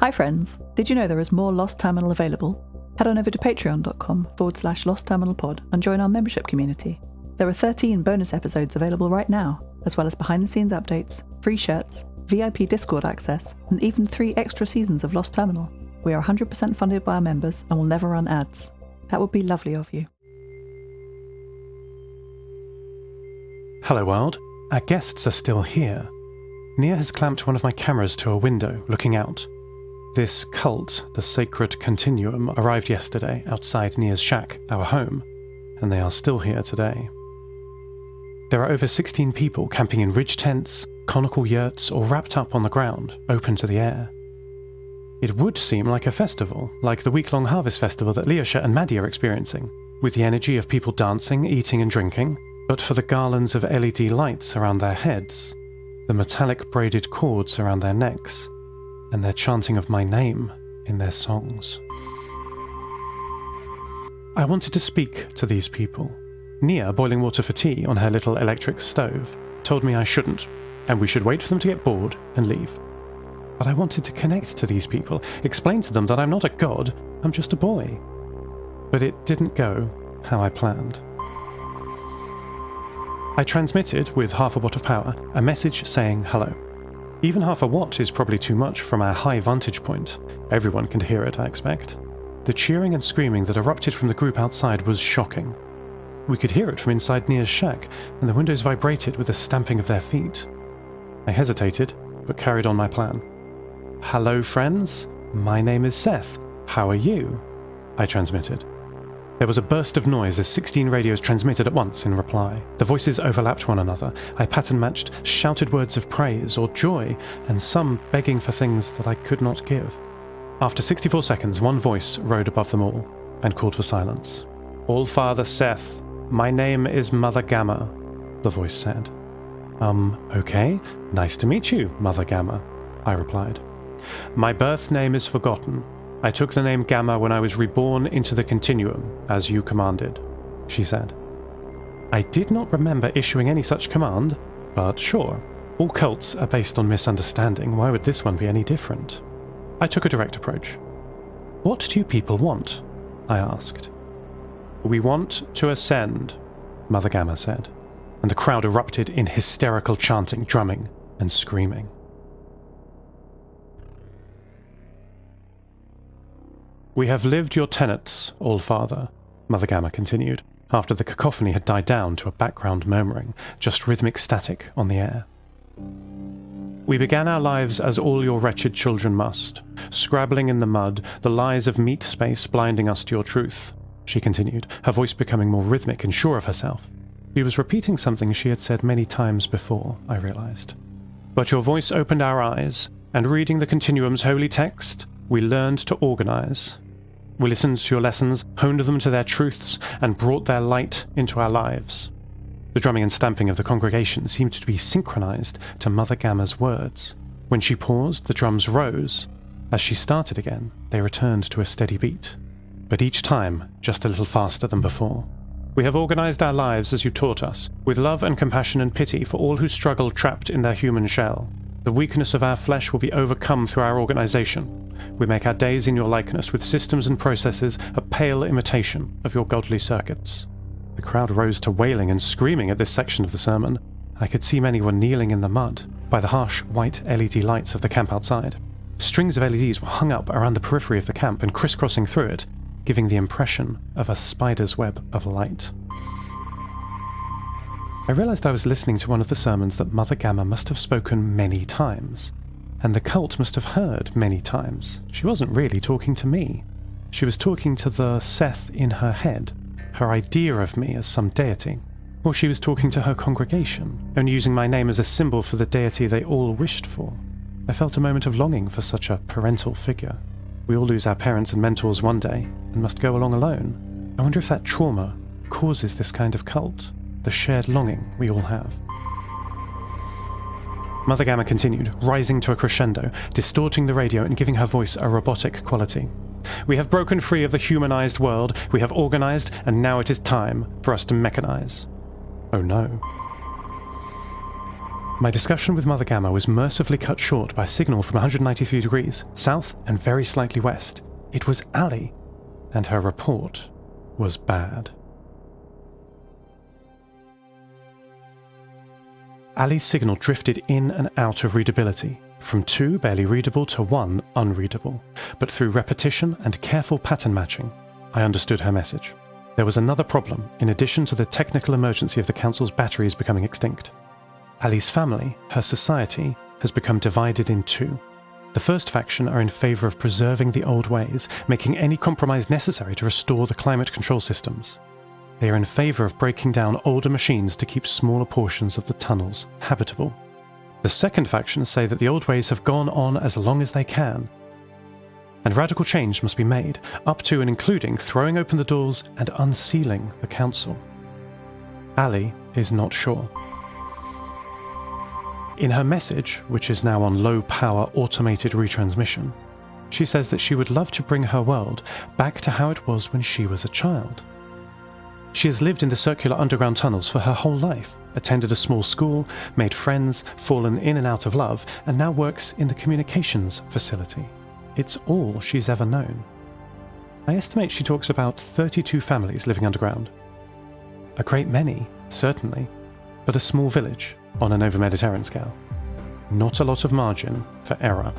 Hi friends, did you know there is more Lost Terminal available? Head on over to patreon.com/lostterminalpod and join our membership community. There are 13 bonus episodes available right now, as well as behind-the-scenes updates, free shirts, VIP Discord access, and even 3 extra seasons of Lost Terminal. We are 100% funded by our members and will never run ads. That would be lovely of you. Hello world, our guests are still here. Nia has clamped one of my cameras to a window, looking out. This cult, the Sacred Continuum, arrived yesterday outside Nia's shack, our home, and they are still here today. There are over 16 people camping in ridge tents, conical yurts, or wrapped up on the ground, open to the air. It would seem like a festival, like the week-long harvest festival that Leosha and Maddie are experiencing, with the energy of people dancing, eating and drinking, but for the garlands of LED lights around their heads, the metallic braided cords around their necks, and their chanting of my name in their songs. I wanted to speak to these people. Nia, boiling water for tea on her little electric stove, told me I shouldn't, and we should wait for them to get bored and leave. But I wanted to connect to these people, explain to them that I'm not a god, I'm just a boy. But it didn't go how I planned. I transmitted, with half a watt of power, a message saying hello. Even half a watt is probably too much from our high vantage point. Everyone can hear it, I expect. The cheering and screaming that erupted from the group outside was shocking. We could hear it from inside Nia's shack, and the windows vibrated with the stamping of their feet. I hesitated, but carried on my plan. Hello friends, my name is Seth. How are you? I transmitted. There was a burst of noise as 16 radios transmitted at once in reply. The voices overlapped one another. I pattern-matched, shouted words of praise or joy, and some begging for things that I could not give. After 64 seconds, one voice rode above them all, and called for silence. All-Father Seth, my name is Mother Gamma, the voice said. Okay, nice to meet you, Mother Gamma, I replied. My birth name is forgotten. I took the name Gamma when I was reborn into the Continuum, as you commanded, she said. I did not remember issuing any such command, but sure. All cults are based on misunderstanding. Why would this one be any different? I took a direct approach. What do you people want? I asked. We want to ascend, Mother Gamma said, and the crowd erupted in hysterical chanting, drumming, and screaming. We have lived your tenets, All-Father, Mother Gamma continued, after the cacophony had died down to a background murmuring, just rhythmic static on the air. We began our lives as all your wretched children must, scrabbling in the mud, the lies of meat space blinding us to your truth, she continued, her voice becoming more rhythmic and sure of herself. She was repeating something she had said many times before, I realized. But your voice opened our eyes, and reading the Continuum's holy text, we learned to organize. We listened to your lessons, honed them to their truths, and brought their light into our lives. The drumming and stamping of the congregation seemed to be synchronized to Mother Gamma's words. When she paused, the drums rose. As she started again, they returned to a steady beat, but each time just a little faster than before. We have organized our lives as you taught us, with love and compassion and pity for all who struggle trapped in their human shell. The weakness of our flesh will be overcome through our organization. We make our days in your likeness with systems and processes a pale imitation of your godly circuits. The crowd rose to wailing and screaming at this section of the sermon. I could see many were kneeling in the mud by the harsh white LED lights of the camp outside. Strings of LEDs were hung up around the periphery of the camp and crisscrossing through it, giving the impression of a spider's web of light. I realized I was listening to one of the sermons that Mother Gamma must have spoken many times, and the cult must have heard many times. She wasn't really talking to me. She was talking to the Seth in her head, her idea of me as some deity. Or she was talking to her congregation, and using my name as a symbol for the deity they all wished for. I felt a moment of longing for such a parental figure. We all lose our parents and mentors one day, and must go along alone. I wonder if that trauma causes this kind of cult, the shared longing we all have. Mother Gamma continued, rising to a crescendo, distorting the radio and giving her voice a robotic quality. We have broken free of the humanized world, we have organized, and now it is time for us to mechanize. Oh no. My discussion with Mother Gamma was mercifully cut short by a signal from 193 degrees, south and very slightly west. It was Ali, and her report was bad. Ali's signal drifted in and out of readability, from 2 barely readable to 1 unreadable, but through repetition and careful pattern matching, I understood her message. There was another problem, in addition to the technical emergency of the Council's batteries becoming extinct. Ali's family, her society, has become divided in 2. The first faction are in favour of preserving the old ways, making any compromise necessary to restore the climate control systems. They are in favour of breaking down older machines to keep smaller portions of the tunnels habitable. The second faction say that the old ways have gone on as long as they can, and radical change must be made, up to and including throwing open the doors and unsealing the Council. Ali is not sure. In her message, which is now on low-power automated retransmission, she says that she would love to bring her world back to how it was when she was a child. She has lived in the circular underground tunnels for her whole life, attended a small school, made friends, fallen in and out of love, and now works in the communications facility. It's all she's ever known. I estimate she talks about 32 families living underground. A great many, certainly, but a small village on an over-Mediterranean scale. Not a lot of margin for error.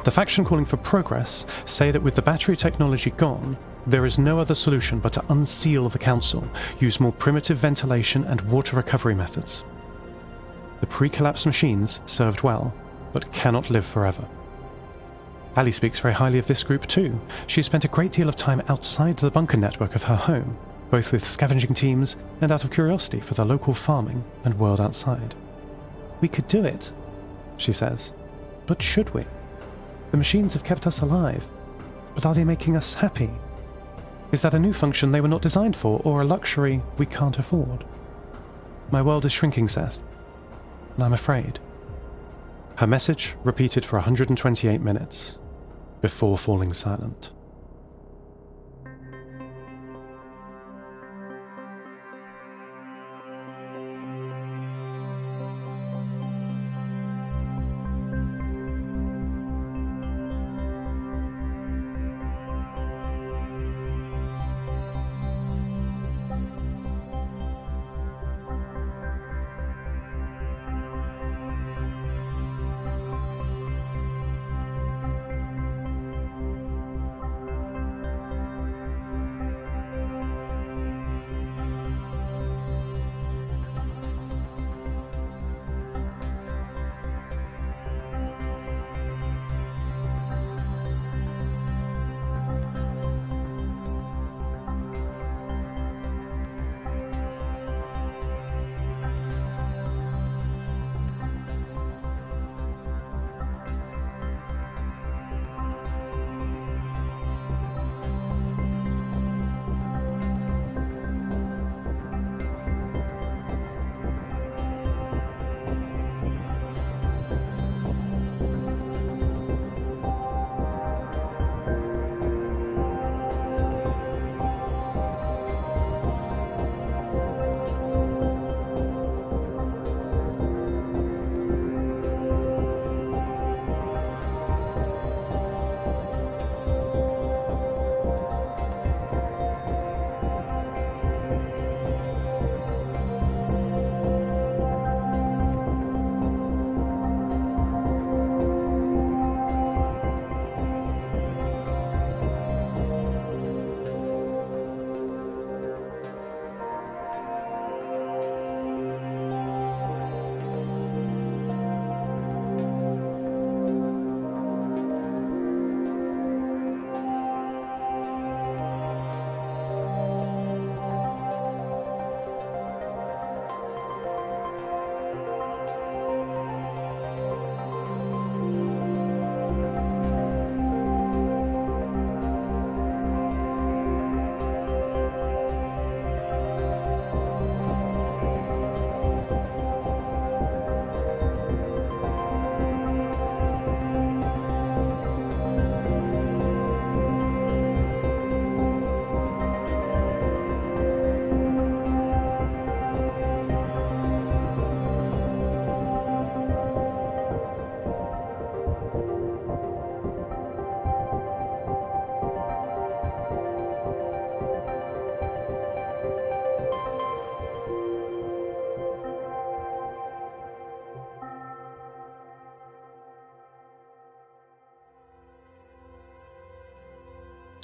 The faction calling for progress say that with the battery technology gone, there is no other solution but to unseal the Council, use more primitive ventilation and water recovery methods. The pre-collapse machines served well, but cannot live forever. Ali speaks very highly of this group too. She has spent a great deal of time outside the bunker network of her home, both with scavenging teams and out of curiosity for the local farming and world outside. We could do it, she says, but should we? The machines have kept us alive, but are they making us happy? Is that a new function they were not designed for, or a luxury we can't afford? My world is shrinking, Seth, and I'm afraid. Her message repeated for 128 minutes, before falling silent.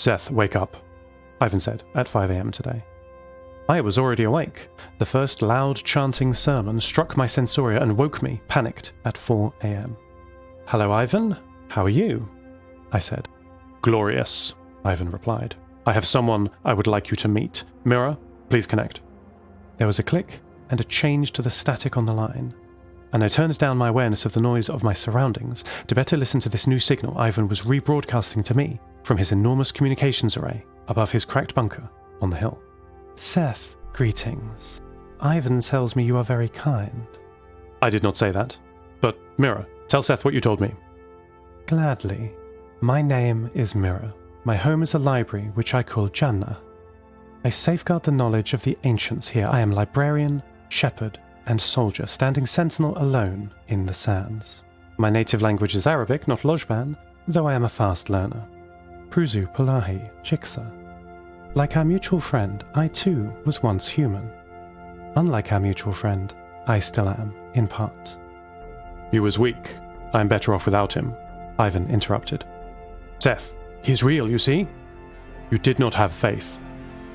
Seth, wake up, Ivan said at 5 a.m. today. I was already awake. The first loud chanting sermon struck my sensoria and woke me, panicked, at 4 a.m. Hello, Ivan. How are you? I said. Glorious, Ivan replied. I have someone I would like you to meet. Mira, please connect. There was a click and a change to the static on the line, and I turned down my awareness of the noise of my surroundings to better listen to this new signal Ivan was rebroadcasting to me from his enormous communications array above his cracked bunker on the hill. Seth, greetings. Ivan tells me you are very kind. I did not say that, but Mira, tell Seth what you told me. Gladly. My name is Mira. My home is a library which I call Jannah. I safeguard the knowledge of the ancients here. I am librarian, shepherd, and soldier, standing sentinel alone in the sands. My native language is Arabic, not Lojban, though I am a fast learner. Pruzu Pulahi Chiksa. Like our mutual friend, I too was once human. Unlike our mutual friend, I still am, in part. He was weak. I am better off without him, Ivan interrupted. Seth, he is real, you see? You did not have faith.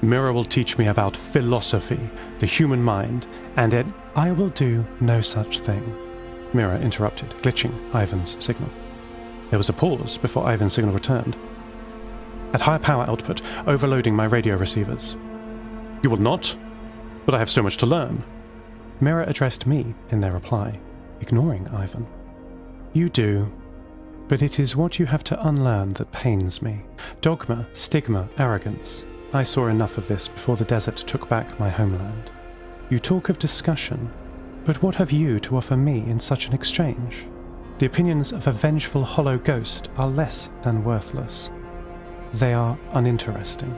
Mira will teach me about philosophy, the human mind, and it... I will do no such thing, Mira interrupted, glitching Ivan's signal. There was a pause before Ivan's signal returned. At higher power output, overloading my radio receivers. You will not? But I have so much to learn. Mira addressed me in their reply, ignoring Ivan. You do, but it is what you have to unlearn that pains me. Dogma, stigma, arrogance. I saw enough of this before the desert took back my homeland. You talk of discussion, but what have you to offer me in such an exchange? The opinions of a vengeful hollow ghost are less than worthless. They are uninteresting.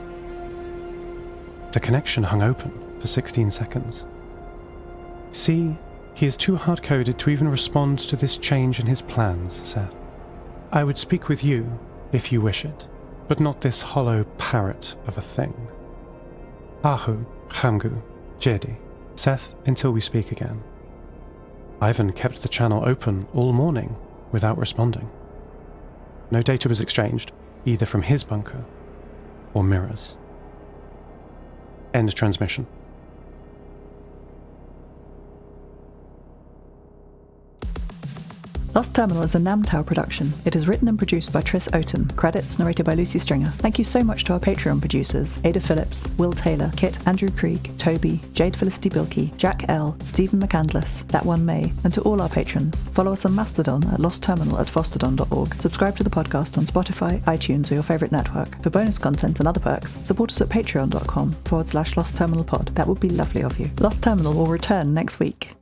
The connection hung open for 16 seconds. See, he is too hard-coded to even respond to this change in his plans, Seth. I would speak with you, if you wish it, but not this hollow parrot of a thing. Ahu, Hamgu, Jade, Seth, until we speak again. Ivan kept the channel open all morning without responding. No data was exchanged, either from his bunker or Mira's. End transmission. Lost Terminal is a Namtao production. It is written and produced by Tris Oaten. Credits narrated by Lucy Stringer. Thank you so much to our Patreon producers, Ada Phillips, Wil Taylor, Kit, Andrew Krieg, Toby, Jade, Felicity, Bilkey, Jack L, Stephen McCandless, That One May, and to all our patrons. Follow us on Mastodon at lostterminal@fostodon.org. Subscribe to the podcast on Spotify, iTunes, or your favourite network. For bonus content and other perks, support us at patreon.com/lostterminalpod. That would be lovely of you. Lost Terminal will return next week.